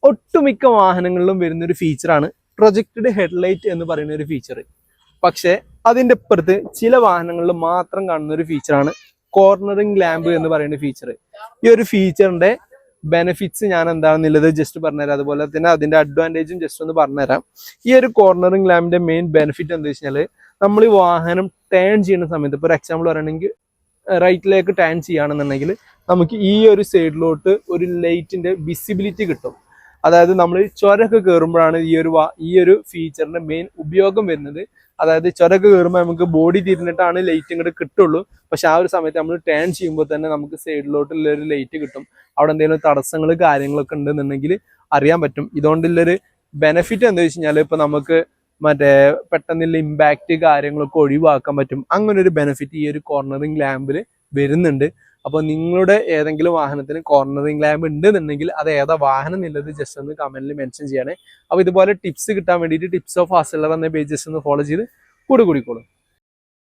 ഒട്ടുമിക്ക വാഹനങ്ങളിലും വരുന്നൊരു ഫീച്ചറാണ് projected headlight എന്ന് പറയുന്ന ഒരു ഫീച്ചർ. പക്ഷേ അതിൻ്റെ അപ്പുറത്ത് ചില വാഹനങ്ങളിൽ മാത്രം കാണുന്ന ഒരു ഫീച്ചറാണ് കോർണറിംഗ് ലാമ്പ് എന്ന് പറയുന്ന ഫീച്ചർ. ഈ ഒരു ഫീച്ചറിന്റെ ബെനിഫിറ്റ്സ് ഞാൻ എന്താണെന്നുള്ളത് ജസ്റ്റ് പറഞ്ഞുതരാം, അതുപോലെ തന്നെ അതിന്റെ അഡ്വാൻറ്റേജും ജസ്റ്റ് ഒന്ന് പറഞ്ഞുതരാം. ഈ ഒരു കോർണറിംഗ് ലാമ്പിന്റെ മെയിൻ ബെനിഫിറ്റ് എന്താ വെച്ചാൽ, നമ്മൾ ഈ വാഹനം ടേൺ ചെയ്യുന്ന സമയത്ത്, ഇപ്പോൾ ഒരു എക്സാമ്പിൾ പറയുകയാണെങ്കിൽ റൈറ്റിലേക്ക് ടേൺ ചെയ്യുകയാണെന്നുണ്ടെങ്കിൽ നമുക്ക് ഈ ഒരു സൈഡിലോട്ട് ഒരു ലൈറ്റിന്റെ വിസിബിലിറ്റി കിട്ടും. അതായത് നമ്മൾ ചുരമൊക്കെ കയറുമ്പോഴാണ് ഈ ഒരു ഫീച്ചറിന്റെ മെയിൻ ഉപയോഗം വരുന്നത്. അതായത് ചുരമൊക്കെ കയറുമ്പോൾ നമുക്ക് ബോഡി തിരിഞ്ഞിട്ടാണ് ലൈറ്റ് ഇങ്ങോട്ട് കിട്ടുള്ളൂ. പക്ഷെ ആ ഒരു സമയത്ത് നമ്മൾ ടേൺ ചെയ്യുമ്പോൾ തന്നെ നമുക്ക് സൈഡിലോട്ടുള്ള ഒരു ലൈറ്റ് കിട്ടും. അവിടെ എന്തെങ്കിലും തടസ്സങ്ങൾ കാര്യങ്ങളൊക്കെ ഉണ്ടെന്നുണ്ടെങ്കിൽ അറിയാൻ പറ്റും. ഇതുകൊണ്ടുള്ളൊരു ബെനിഫിറ്റ് എന്താ വെച്ച് കഴിഞ്ഞാൽ, ഇപ്പൊ നമുക്ക് മറ്റേ പെട്ടെന്നുള്ള ഇമ്പാക്റ്റ് കാര്യങ്ങളൊക്കെ ഒഴിവാക്കാൻ പറ്റും. അങ്ങനെ ഒരു ബെനിഫിറ്റ് ഈ ഒരു കോർണറിംഗ് ലാമ്പിൽ വരുന്നുണ്ട്. അപ്പോൾ നിങ്ങളുടെ ഏതെങ്കിലും വാഹനത്തിന് കോർണറിംഗ് ലാമ്പ് ഉണ്ടെന്നുണ്ടെങ്കിൽ അത് ഏതാ വാഹനം എന്നുള്ളത് ജസ്റ്റ് ഒന്ന് കമന്റിൽ മെൻഷൻ ചെയ്യണേ. അപ്പോൾ ഇതുപോലെ ടിപ്സ് കിട്ടാൻ വേണ്ടിയിട്ട് ടിപ്സ് ഓഫ് ഫാസ്റ്റ് സെല്ലർ എന്ന പേജ് ജസ്റ്റ് ഒന്ന് ഫോളോ ചെയ്ത് കൂടിക്കോളും.